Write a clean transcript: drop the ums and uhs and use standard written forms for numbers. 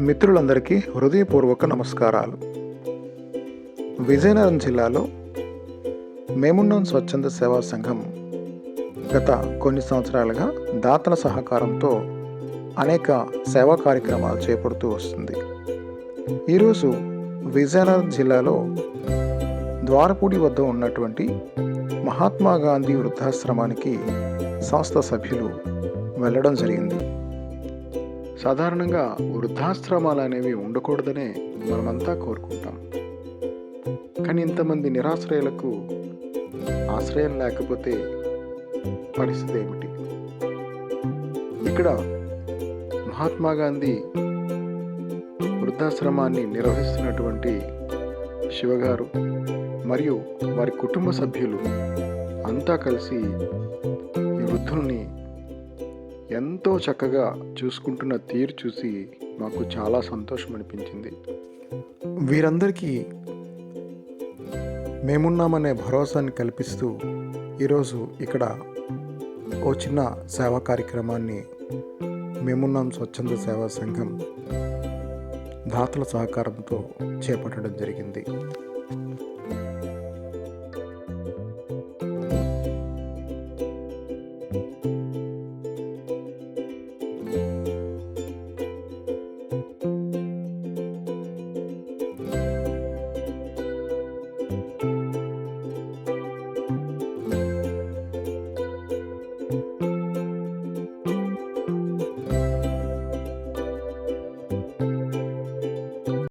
మిత్రులందరికీ హృదయపూర్వక నమస్కారాలు. విజయనగరం జిల్లాలో మేమున్నాం స్వచ్ఛంద సేవా సంఘం గత కొన్ని సంవత్సరాలుగా దాతల సహకారంతో అనేక సేవా కార్యక్రమాలు చేపడుతూ వస్తుంది. ఈరోజు విజయనగరం జిల్లాలో ద్వారపూడి వద్ద ఉన్నటువంటి మహాత్మా గాంధీ వృద్ధాశ్రమానికి సంస్థ సభ్యులు వెళ్ళడం జరిగింది. సాధారణంగా వృద్ధాశ్రమాలు అనేవి ఉండకూడదనే మనమంతా కోరుకుంటాం. కానీ ఇంతమంది నిరాశ్రయులకు ఆశ్రయం లేకపోతే పరిస్థితి ఏమిటి? ఇక్కడ మహాత్మా గాంధీ వృద్ధాశ్రమాన్ని నిర్వహిస్తున్నటువంటి శివగారు మరియు వారి కుటుంబ సభ్యులు అంతా కలిసి ఈ వృద్ధుల్ని ఎంతో చక్కగా చూసుకుంటున్న తీరు చూసి మాకు చాలా సంతోషం అనిపించింది. వీరందరికీ మేమున్నామనే భరోసాని కల్పిస్తూ ఈరోజు ఇక్కడ ఓ చిన్న సేవా కార్యక్రమాన్ని మేమున్నాం స్వచ్ఛంద సేవా సంఘం దాతల సహకారంతో చేపట్టడం జరిగింది.